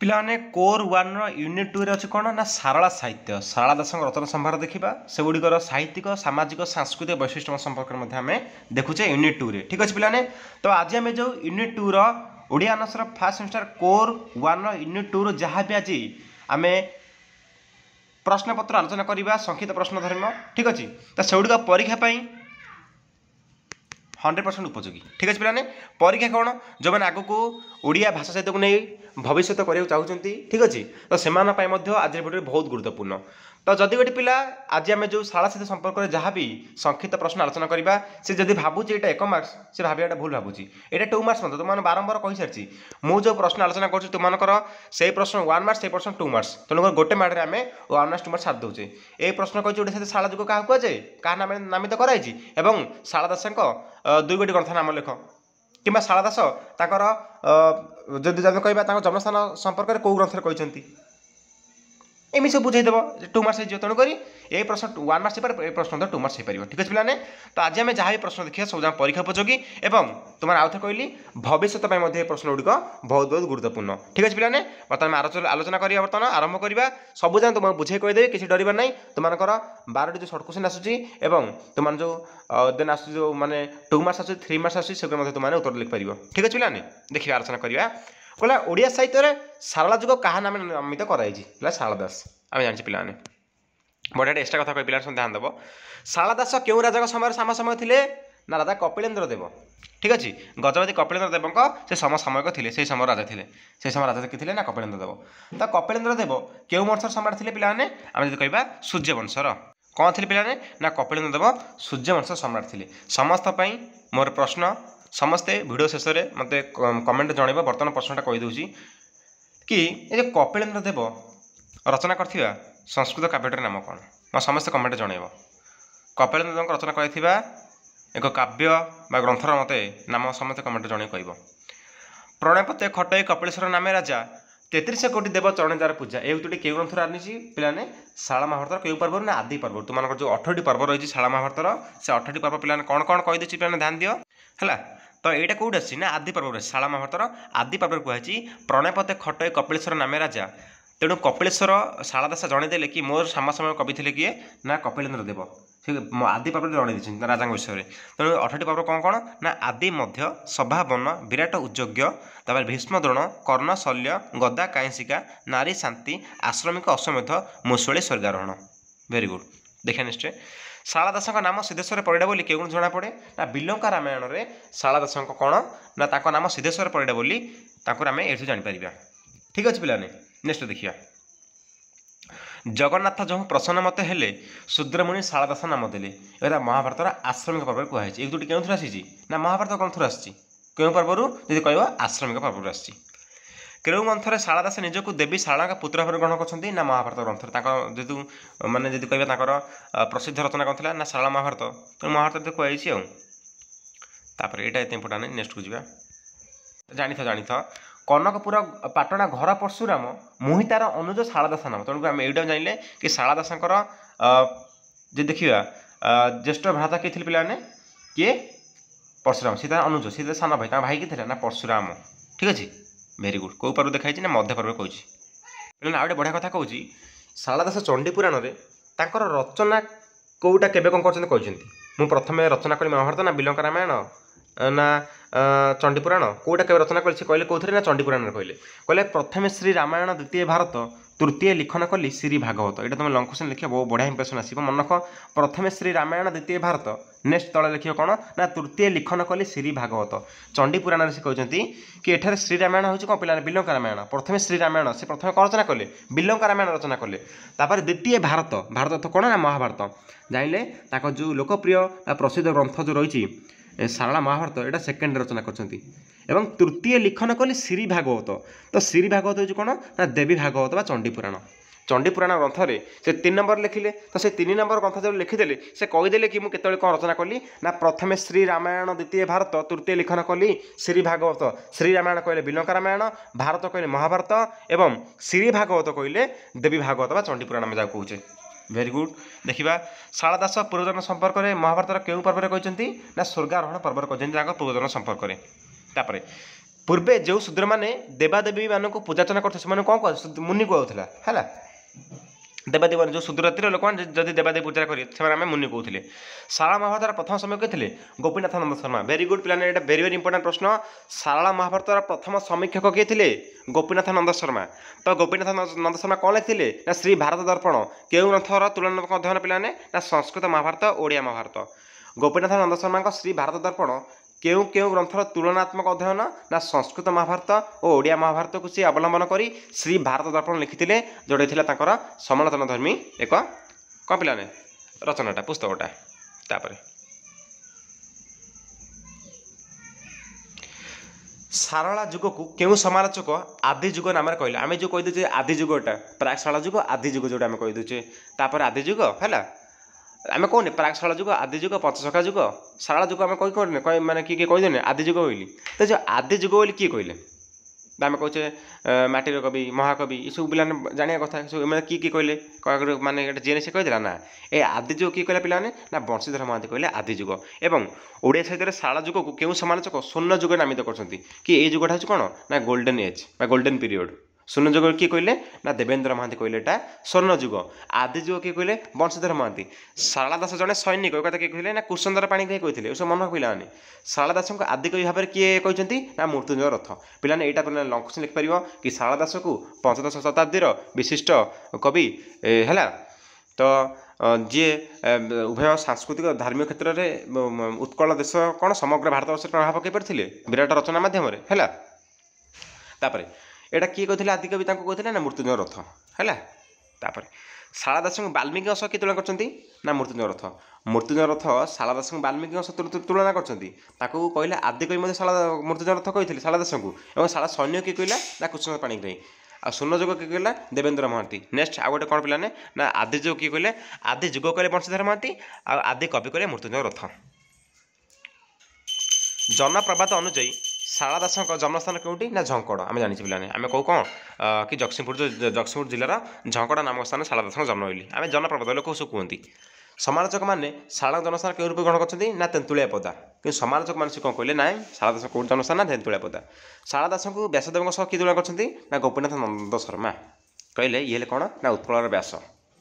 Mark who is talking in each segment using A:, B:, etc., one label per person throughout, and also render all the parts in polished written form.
A: पिलाने core one unit to अच्छे कौन ना सारला साहित्य सारला दास रचना संभार देखा से गुड़िकर साहित्यिक सामाजिक सांस्कृतिक वैशिष्ट्य संपर्क में देखुचे यूनिट टू रे ठीक अच्छे पिलाने। तो आज आम जो unit two Odia honours first semester core one unit two जहाँ भी आज आम प्रश्न पत्र आलोचना करवा संक्षिप्त प्रश्न धर्म ठीक अच्छे। तो से गुड़िक परीक्षा 100% उपयोगी ठीक अच्छे पिलाने। परीक्षा कौन जो मैंने आग को ओडिया भाषा साहित्य को नहीं भविष्य करने चाहते ठीक अच्छे तो से आज भिडियो बहुत गुरुत्वपूर्ण। तो जदि गोटे पिला आज आम जो शाला साहित्य संपर्क में जहाँ भी संक्षिप्त प्रश्न आलोचना करवा से जब भावुची यहाँ 1 मार्क्स से भाविया भूल भावुची यहाँ 2 मार्क्स मतलब तुम बारंबार कही सारी मुझे प्रश्न आलोचना कर तुमकर से प्रश्न 1 मार्क्स से प्रश्न 2 मार्क्स तेणुकर गोटे मार्क आम 1 मार्क्स 2 मार्क्स छाड़ दूचे। ये प्रश्न कही ओडिशा शाला जुग क्या कहुए क्या नाम नामित कराई एवं शाला दासक 2 गोटी ग्रंथ नाम लिख कि शाला दास जब कह जन्मस्थान संपर्क में कौ ग्रंथ कहते एमि सब बुझेदेव 2 मार्क्स हो तेणुक ये प्रश्न 1 मार्क्स हो प्रश्न 2 मार्क्स हो ठीक अच्छे पिलाने। तो आज आम जहाँ भी प्रश्न देखिए सब जहाँ परीक्षा उपयोगी एवं तुम आउ थे कहली भविष्य प्रश्न गुड़िक बहुत बहुत गुरुत्वपूर्ण ठीक अच्छे पिलाने। बर्तमान आलोचना करिया बर्तमान आरंभ करवा सब जहाँ तुम बुझे कहीदेवी किसी डर नहीं तुमकर 12टी जो सर्ट क्वेश्चन आसूँ एवं तुम जो देन आस जो मैंने 2 मार्क्स आस 3 मार्क्स आस तुमने उत्तर लिखिपार ठीक अच्छे पिलाने। देखिए आलोचना करवा कहला ओडिया साहित्य में सारला जुग क्या नाम नामित कराई शारला दास आम जानी पिला बढ़िया एक्सट्रा कथा कह पिला ध्यान देव। शारला दास क्यों राजा समय साम समय थे ना राजा कपिलेन्द्र देव ठीक अच्छे गजपति कपिलेन्द्र देव से समसामयिक थे से समय राजा थे से समय राजा किए ना कपिलेन्द्र देव। तो कपिलेन्द्र देव क्यों वंशर सम्राट थे पिलाने आम जब कह सूर्यवंशर कौन थे पिलाने ना कपिलेन्द्र देव सूर्यवंश सम्राट थे। समस्त मोर प्रश्न समस्ते वीडियो शेष में मत कमेंट जनइब बर्तमान प्रश्नटा कहीदे कि ये कपिलेन्द्र देव रचना करथिबा संस्कृत काव्यटर नाम कौन मैं समस्त कमेंट जनइब। कपिलेन्द्र देव रचना करथिबा एक काव्य बा ग्रंथर मत नाम समस्त कमेंट जन कह प्रणयपते खटई कपिलेश्वर नामे राजा 33 कोटी देव चरण जार पूजा ये दुटी क्यों ग्रंथर आनी पिलाने शाला महाभारत क्यों पर्व ना आदि पर्व तुम जो 18टी पर्व रही शाला महाभारत से 18टी पर्व पिलाने कौन कौन कहीदे पिलाने ध्यान दियो है। तो यहाँ कौट आसी ना आदि पर्व शाला महाभारत आदि पर्व कहुई प्रणयपते खटई कपिलेश्वर नामे राजा तेणु कपिलेश्वर शाला दास जनईदे कि मोर सामसमय कवि थे किए ना कपिलेन्द्र देव आदि पर्व जनई राजा विषय में। तेणु 18टी पर्व कौन कौन ना आदि मध्य सभा वन विराट उज्जज्ञ तापर भीष्म द्रोण कर्ण शल्य गदा कांसिका नारी शांति आश्रमिक अश्वमेध मुसुळे स्वर्गारोहण वेरी गुड। देखिए निश्चय शाला दास नाम सिद्धेश्वर परिडा बोली क्यों जना पड़े ना बिलंका रामायण में शाला दास कौन ना नाम सिद्धेश्वर परिडा बोली आम ये जापर ठीक अच्छे पिलाने। नेक्स्ट देखिए जगन्नाथ जो प्रसन्न मत हेले शूद्रमुनि शाला दास नाम देले यहाँ महाभारत आश्रमिक पर्व कहुई एक दुटी क्यों आसी ना महाभारत ग्रंथर आसी क्यों पर्वर जी कह आश्रमिक पर्व आसी क्यों ग्रंथर शाला दास निजक देवी शाला पुत्र भाव ग्रहण करते ना महाभारत ग्रंथर जेहतु मानने जी कह प्रसिद्ध रचना कौन ना शाला महाभारत तेणु महाभारत कहुई आपर यहाँ एत इंपोर्टाट नेक्स्ट को जा जानी था कनकपुर पाटणा घर परशुराम मुहितार अनुज शाला दास नाम तेणुक आम यहाँ जानले कि शाला दासर जो देखा ज्येष्ठ भ्राता किए पिलाने किए परशुराम सी अनुज सी सान भाई भाई किए ना परशुराम ठीक अच्छे वेरी गुड। कौ पर्व देखाई ना मध्य पर्व कहूँ आउ बढ़िया कथा कहूँ शाला दास चंडी पुराण में रचना कौटा केवे कौन कर प्रथम रचना करी महाभारत ना बिलंका रामायण ना चंडी पुराण कौटा के रचना कले कहले कौन ना चंडी पुराण कहले प्रथम श्री रामायण द्वितीय भारत तृतीय लिखन कली श्री भागवत यहाँ तुम लंग क्वेश्चन लिखिए बहुत बढ़िया इंप्रेशन आसो मन रख प्रथम श्री रामायण द्वितीय भारत नेक्स्ट तले लिखिए कौन ना तृतीय लिखन कली श्री भागवत चंडी पुराण से कहते कि एठार श्री रामायण हूँ कौन पिला बिलंका रामायण प्रथम श्री रामायण से प्रथम कौन रचना कले बिलंका रामायण रचना कले तापर द्वितीय भारत भारत तो कौन ना महाभारत जानले जो लोकप्रिय प्रसिद्ध ग्रंथ जो रही शारला महाभारत यहाँ सेकेंड रचना करछंती एवं तृतीय लिखन कली श्री भागवत तो श्री भागवत हो कौन ना देवी भागवत बा चंडी पुराण ग्रंथ में से 3 नंबर लिखिले तो से 3 नंबर ग्रंथ जो लिखिदेले से कहीदेले कि मुझे कौन रचना कली ना प्रथम श्री रामायण द्वितीय भारत तृतीय लिखन कली श्री भागवत श्री रामायण कहले बिलंका रामायण भारत कहले महाभारत एवं श्री भागवत कहले देवी भागवत बा चंडी पुराण में जा कहे वेरी गुड। देखा शाला दास पूर्वजन संपर्क में महाभारत क्यों पर्व कहते ना स्वर्गारोहण पर्व कहते पूर्वजन संपर्क में पूर्वे जो शूद्र मैंने देवादेवी मान पूजार्चना करते से कौन मुनि कहला है देवादेव जो शूद्र लोक मैंने जब देवादेवी पूजा करें आम मुनि कहते शाला महाभारत प्रथम समय किए गोपीनाथ नंद शर्मा वेरी गुड पिलाने ये वेरी वेरी इंपोर्टेंट प्रश्न शाला महाभारत प्रथम समीक्षक किए थे गोपीनाथ नंद शर्मा तो गोपीनाथ नंद शर्मा कौन लिखिले ना श्री भारत दर्पण केउ ग्रंथर तुलनात्मक अध्ययन पिलाने ना संस्कृत महाभारत ओडिया महाभारत गोपीनाथ नंद शर्मा श्री भारत दर्पण केउ केउ ग्रंथर तुलनात्मक अध्ययन ना संस्कृत महाभारत और ओडिया महाभारत को सी अवलंबन करी श्री भारत दर्पण लिखिते जोड़े समालोचना धर्मी एक कौन पिलाने रचनाटा पुस्तकटा तापर सारला जुग को केउ समालोचक आदि जुग नाम कहले आम जो कहीदे आदि जुगटा प्रागशाला जुग आदि जुग जोटा आम कहीदे तापर आदि जुग है आम कहने प्रागशाला जुग आदि जुग पंचशखा जुग शाला जुग आम कही मैंने किए कहीदेने आदि जुग बोली तो जो आदि जुग बोली किए कहले आम कहे माटीर कवि महाकवि ये सब पे जाना कथा सब मैंने किए कहले माने जीएन से कहीदेला ना ए आदि जुग किए कहले पे ना बंशीधर महांती कहले आदि जुग एवं ओडिया साहित्य शाला जुग को केउ समालोचक स्वर्ण जुग नामित करछंती कि ये जुगटा हूँ कौन ना गोल्डन एज बा गोल्डन पीरियड स्वर्ण जुग किए कहले ना देवेंद्र महांती कहले एटा स्वर्ण जुग आदि जुग किए कहले बंशीधर महांती शाला दास जड़े सैनिक कथा किए कहले ना कुसुंदर पाणी कहते सब मन पिला शाला दास को आदि कवि भाव में किए कहते ना मृत्युंजय रथ पिलाने यहाँ पे लंकुश लिखिपर कि शाला दास को पंचदश शताब्दीर विशिष्ट कवि है तो जी उभय सांस्कृतिक धार्मिक क्षेत्र में उत्कल देश कौन समग्र भारतवर्ष प्रभाव पकई पारे विराट रचना मध्यम है एटा किए कहते आदि कवि कहते ना मृत्युंजय रथ है शाला दास को वाल्मीकि सह किए तुलना करछंती ना मृत्युंजय रथ शाला दास को वाल्मीकि सह तुलना करछंती ताकू कहले आदि कवि शाला मृत्युंजय रथ कहते शाला दास को और शाला सैन्य किए कहला ना कुसुंदर पाणिग्राही आ स्वर्ण जुग किए कहला देवेंद्र महांती नेक्स्ट आउ गोटे कौन पिलाने ना आदि जुग किए कहले आदि जुग कहले बंशीधर महांती आदि कवि कहले मृत्युंजय रथ जनप्रवाद अनुଯାयी शाला दास जन्मस्थान कौटी ना झंकड़ आम जानी पिलाने आम कहू कौन कि जगतसिंहपुर जिलार झंकड़ नामक स्थान शाला दास जन्म होली आम जनप्रवाद लोक सब कहती समालोचक मैंने शाला जन्मस्थान क्यों रूप ग्रहण करते ना तेंतुलिया पदा कि समालोचक मैंने कौन कहले ना शाला दास कौट जन्मस्थान ना तेंतुलिया पदा शाला दास को व्यासदेव सह किए तुलना करते ना गोपीनाथ नंद शर्मा कहले ये कौन ना उत्कलर व्यास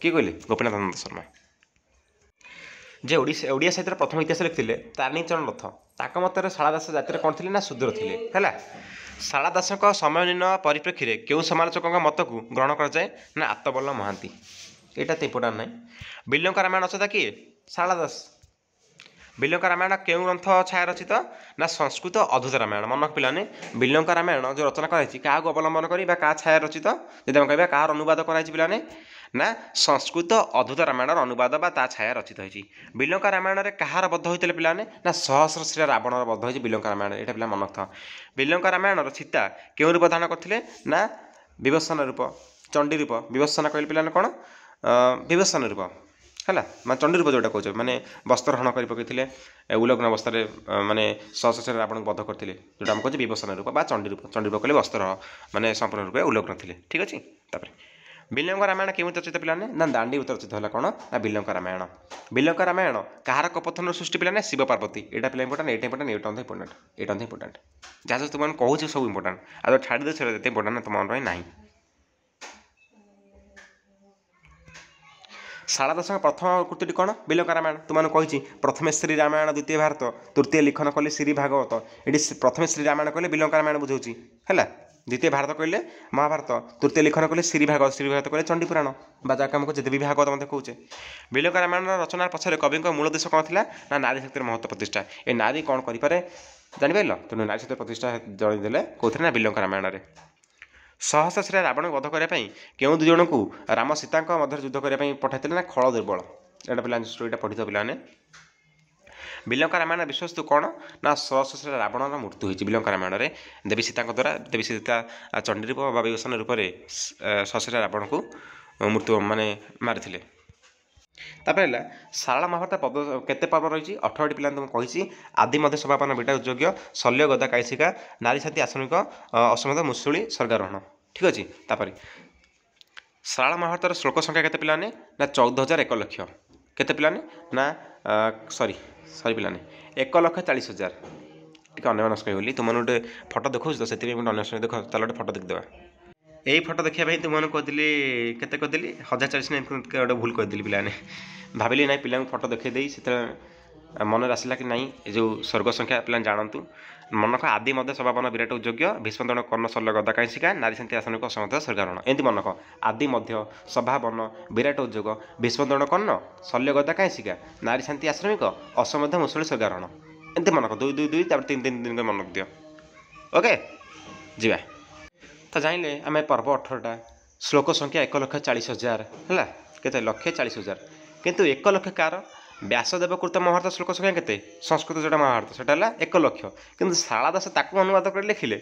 A: किए कहले गोपीनाथ नंद शर्मा जे ओडिया साहित्य प्रथम इतिहास लिखिले तारिणी चरण रथ ताक मत शाला दास जाति कौन थे ना शूद्र थे है शाला दास समयनीन परिप्रेक्षी में क्यों समालोचक मत को ग्रहण कराए ना आत्तबल्ल महांती यहाँ तो इम्पोर्टाट ना बिल्लंका रामायण रचयिता किए शाला दास बिल्लंका रामायण क्यों ग्रंथ छाया रचित ना संस्कृत अद्भुत रामायण मन पिलाने बिल्लंका रामायण जो रचना कराई क्या अवलंबन कर क्या छाया रचित जब हम कह कहार अनुवाद कराई पिलाने ना संस्कृत अद्भुत रामायण अनुवाद बा ता छाया रचित होती बिल्लंका रामायण में कहार बद्ध होते पिलाने ना सहस्र श्री रावण बद्ध होती बिल्लंका रामायण यहाँ पिला मन था बिल्लंका रामायण सीता क्यों रूप धारण करते ना विवस्वान रूप चंडी रूप विवस्वान कहले पिलाने कौन विवस्वान रूप है मैं चंडी रूप जोटा कहे मैंने वस्त्र हरण कर पकड़े उलग्न अवस्था माने सहस्र श्री रावण को बद्ध करते जोटा आम कहे विवस्वान रूप चंडी रूप कहले वस्त्र माने संपूर्ण रूप उलग्न थे ठीक अच्छे बिल्लंका रामायण क्यों रचित पिलाने ना दांडी रचित है कौन ना बिल्लंका रामायण कहार कपथन सृष्टि पिलाने शिव पार्वती यहाँ पिला इंपोर्टाट ये इंपोर्टाट जहाँ तुम कहूँ सब इंपोर्टाट आज छाड़ी दे इंपोर्टाट तुम मन ना शाला दास प्रथम कृति कौन बिल्लंका रामायण तुमने कही प्रथम श्री रामायण द्वितीय भारत तृतीय लिखन कले श्री भागवत ये प्रथम श्री रामायण कहले बिल्लंका रामायण बुझाऊँगी है द्वितीय भारत कहले महाभारत तृतीय लिखन कले श्री भागवत कहले चंडीपुराण बाजा कम कहते देवी भागवत मत कहे बिल्लंका रामायण रचना पछरे कवि मूल उद्देश्य कौन था ना नारी शक्तिर महत्व प्रतिष्ठा ए नारी कौन करें जापर तेणु नारी शक्ति प्रतिष्ठा जनईदे कौन ना बिल्लंका रामायण में सहस्र श्री रावण वध करने क्यों दुजन को राम सीता मध्य युद्ध करने पठाई ना खल दुर्बल यहाँ पे स्टोरीटा पढ़ी पिलाने बिल्लंका रामायण विश्वस्तु कौन ना सहस्र श्री रावण मृत्यु होती बिल्लंका रामायण में देवी सीता द्वारा देवी सीता चंडी रूप विवसन रूप से सहस्र रावण को मृत्यु माने मारी तापर शाला महाभारत पद केते पर्व रही 18 पिला तुम कही आदि मध्य समापन बेटा उद्योग्य शल्य गदा कायसिका नारी छाती आसनिक असमत मुसुली स्वर्गारोहण ठीक अच्छे तापर शाला महाभारत श्लोक संख्या केते पिलाने ना 14,001 लक्ष केते पिलाने ना सॉरी पिलाने 1,40,000 टिके अन्यमनस्क होली तुम गोटे फटो देखो तो से अन्य देख चल गोटे फटो देखिदेवा यही फटो देखा तुमने कहली केते कहली 1040 ना गोटे भूल कहली पिलाने भाविली ना पिला फटो देखी से मन आसला कि नहीं जो स्वर्ग संख्या पिला जानतु मनक आदि मध्य सभावन विराट उद्योग्य भीष्मदण कर्ण शल्य गदा कैशिका नारी शांति आसनिक असमत स्वर्गारोहण एमती मनक आदि मध्य सभावन विराट उद्योग भीष्मदण कर्ण शल्य गदा कैशिका नारी शांति आश्रमिक असमध्य मुसली स्वर्गारोहण एमती मनक 2 2 2 3 3 3 मनक दियो ओके जीवा तो जाइले आम पर्व 18टा श्लोक संख्या 1,40,000 है केते 1,40,000 किंतु 1 लक्ष कार व्यासदेव कृत महाभारत श्लोक संख्या केते संस्कृत जोटा महाभारत सेटा 1 लक्ष किंतु शाला दास ताकू अनुवाद कर लिखिले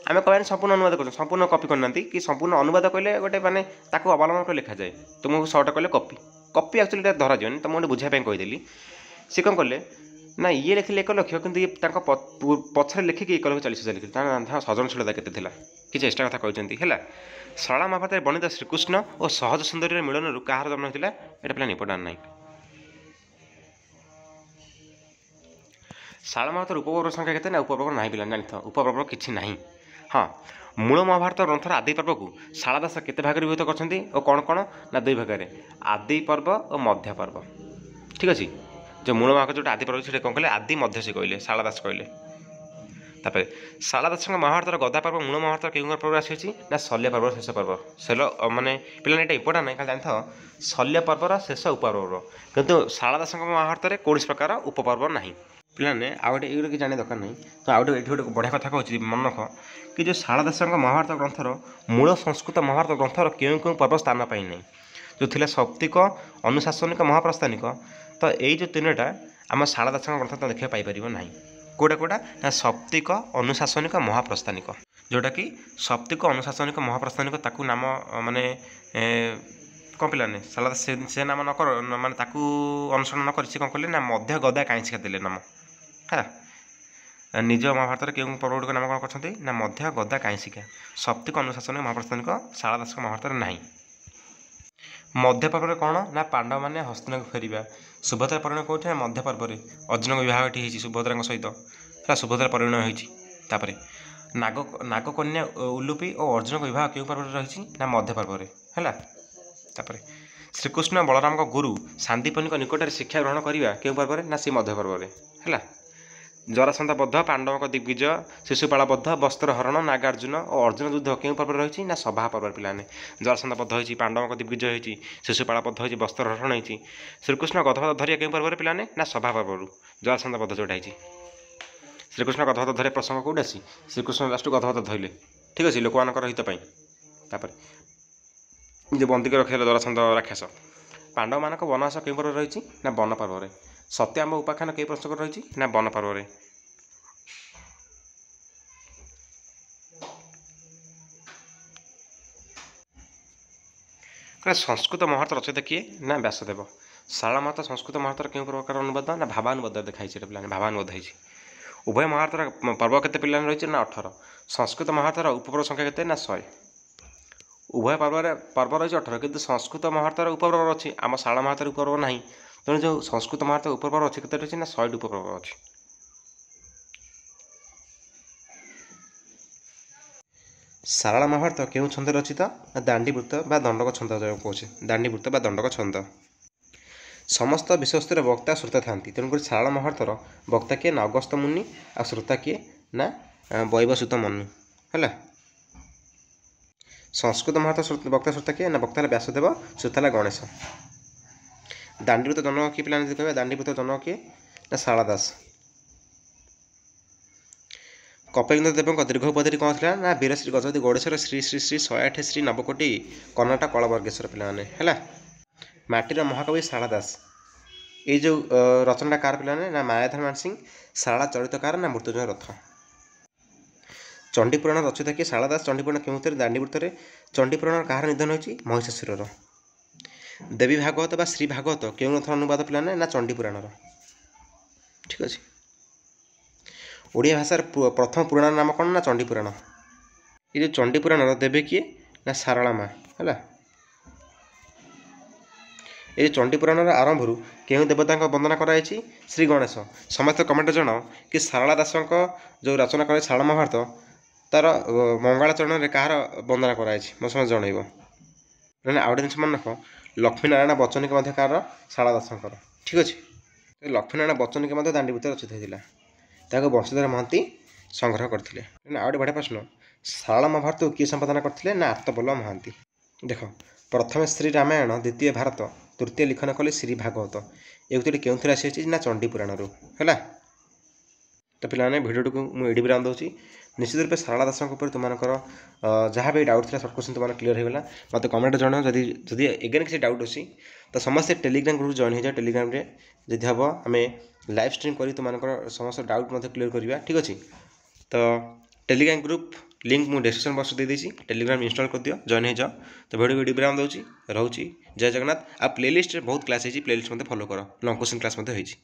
A: आम कहने संपूर्ण अनुवाद कर संपूर्ण कपी करना कि संपूर्ण अनुवाद कहले गोटे माने ताकू अवलंबन कर लिखा जाए तुमको 100टा कहले कपी कपी एक्चुअली धरा जाए तुम गोटे बुझाई कहीदेली सी कौन कले ना ये लिखिले 1 लक्ष किंतु ये पछरे लिखिकी 1,40,000 लिखिले सृजनशीलता केते कि चेष्टा कथा कहते है शाला महाभारत वर्णित श्रीकृष्ण और सहज सुंदरी मिलन कहार जन्म होता है पिला इम्पोर्टाट ना शाला महाभारत उपपर्व संख्या केते ना उपपर्व ना पिला जानी था उपपर्व किसी ना हाँ मूल महाभारत ग्रंथर आदि पर्व को शाला दास केते भाग विभक्त करछन्ती और कौन कौन ना 2 भाग में आदि पर्व और मध्य पर्व ठीक अच्छे जो मूल महाभारत जो आदि पर्व से कौन कहले आदि मध्य से कहले शाला दास कहले तापर शाला दास महाभारत गदा पर्व मूल महाभारत केउं पर्व आसी ना शल्य पर्व शेष पर्व शल्य माने पिला एटा इम्पोर्टाट ना जान था शल्य पर्वर शेष उपपर्व किंतु शाला दास महाभारत कौन प्रकार उपपर्व ना पिलाने आउ गोटे ये जाने दरकार नहीं तो आउ गोटे गोटे बढ़िया कथा कहूँ मन रख कि जो शाला दास महाभारत ग्रंथर मूल संस्कृत महाभारत ग्रंथर क्यों क्यों पर्व स्थान पाई नहीं जो थिला सौप्तिक अनुशासनिक महाप्रस्थानिक तो यही जो 3टा आम शाला दास ग्रंथ तो देखा पाइपर ना कौटा कौटा ना सौप्तिक अनुशासनिक महाप्रस्थानिक जोटा कि सौप्तिक अनुशासनिक महाप्रस्थानिक ताकू नाम माने कौन पिलाने शाला से नाम नक माने ताकू अनुसरण न कर कौन कले ना मध्य गदा कैशिका देले नाम है निज महाभारत केउं पर्व गुड़िक नाम कौन कर ना मध्य गदा कैशिका सौप्तिक अनुशासनिक महाप्रस्थानिक शाला दास महाभारत नहीं मध्य पर्व कौन ना पांडव मैंने हस्तिना को फेरवा सुभद्रा परिणय कौटे ना मध्य पर्व में अर्जुन को बहुत होती सुभद्रा सहित है सुभद्रा परिणय होती नागकन्या उलूपी और अर्जुन को बहुत क्यों पर्व रही ना मध्य पर्व में है श्रीकृष्ण बलराम गुरु सांदीपनी निकट शिक्षा ग्रहण करवा क्यों पर्व ना सी मध्य पर्व में है जरासंध बद्ध पांडव दिग्विजय शिशुपाल बद्ध वस्त्र हरण नागार्जुन और अर्जुन युद्ध क्यों पर्व रही ना सभा पर्व पिलाने जरासंध बद्ध होती पांडव दिग्विजय होती शिशुपाल बद्ध होती वस्त्र हरण होती श्रीकृष्ण गधपद धरिया क्यों पर्व पिलाने ना सभा पर्व जरासंध बद्ध जोटा होती श्रीकृष्ण गधपद धरिया प्रसंग कौट आसी श्रीकृष्ण लास्ट गधपद धरले ठीक अच्छे लोक मान हित जो बंदी रखे जरासंध राक्षस पांडव मान वनवास क्यों पर्व रही ना वन पर्व में सत्याम्ब उपाख्यान कई प्रसंग रही ना वन पर्व में संस्कृत महाभारत रचयिता किए ना व्यासदेव शाला महाभारत संस्कृत महाभारत क्यों प्रकार अनुवाद ना भावानुवाद देखाई पिला भावानुवाद होती उभय महाभारत पर्व केते पिला रही ना 18 संस्कृत महाभारत उपपर्व संख्या केते ना 100 उभय पर्व रही 18 किंतु संस्कृत महाभारत उपपर्व अच्छी आम शाला महाभारत उपपर्व ना तेणु जो संस्कृत महाभारत उपपर्व अच्छी केते रही ना 100 उपपर्व अच्छी शाला महाभारत क्यों छंद रचित ना दांडीवृत्त बा दंडक छंद कहे दांडीवृत्त बा दंडक छंद समस्त विषयस्तुर वक्ता श्रोता था तेणुक शाला महाभारतर वक्ता किए ना अगस्त मुनि आ श्रोता किए ना वैवस्वत मनु है संस्कृत महाभारत वक्ता श्रोता किए ना वक्ता व्यासदेव श्रोता गणेश दांडीवृत्त जनक किए पिला कह दांडीवृत्त जनक किए ना शाला दास कपिलेन्द्र देव दीर्घ उपाधि कौन था ना वीरश्री गजपति गौड़ेश्वर श्री श्री श्री 108 श्री नवकोटी कर्णाटक कलवर्गेश्वर पिलाने है माटीर महाकवि शाला दास ये जो रचनाटा कार पिलाने ना मायाधर मानसिंह शाला चरितकार ना मृत्युंजय रथ चंडीपुराण रचिता किए शाला दास चंडीपुराण क्यों दांडीवृत्त चंडीपुराण कहार निधन होती महिषासुर देवी भागवत बा श्री भागवत क्यों ग्रंथ अनुवाद पिलाने ना चंडीपुराण ठीक अच्छे ओडिया भाषार प्रथम पुराण नाम कौन ना चंडीपुराण ये जो चंडीपुराण देवी किए ना सारला माँ है ये चंडी पुराण आरंभ केउं देवता वंदना कराई श्री गणेश समस्त कमेंट जनाओ कि सारला दास जो रचना करे सारला महाभारत तार मंगलाचरण कहार वंदना कराई मो समझ जनइब ना आउ जिन मन रख लक्ष्मीनारायण बच्चन के कार सारला दास ठीक अच्छे लक्ष्मीनारायण बच्चन के दांडीभूत रचित होता वंशीधर महांती संग्रह करते आउ गए बढ़िया प्रश्न सारला महाभारत को किए संपादना करते ना आर्तबल्लभ महांती देख प्रथम श्री रामायण द्वितीय भारत तृतीय लिखन कले श्री भागवत ये उक्ति क्यों आसी ना चंडी पुराण है तो पे भिडियो को मुझे विराम दूसरी निश्चित रूप से सारला दास तुम जहाँ भी डाउट था सर्ट क्वेश्चन तुम क्लीयर होगा मत कमेंट जन जदि एगेन किसी डाउट अच्छी तो समस्त टेलीग्राम ग्रुप जॉइन हो जाए टेलीग्राम रे जदि हम आम लाइव स्ट्रीम कर तुम समस्त डाउट मत क्लीयर करवा ठीक अच्छे तो टेलीग्राम ग्रुप लिंक मुझे डिस्क्रिप्शन बॉक्स दे देती टेलीग्राम इंस्टॉल कर दियो जॉइन हो जाओ तो वीडियो विराम दूसरी रोची जय जगन्नाथ आ प्लेलिस्ट बहुत क्लास है प्लेलिस्ट मत फॉलो कर लॉन्ग क्वेश्चन क्लास होती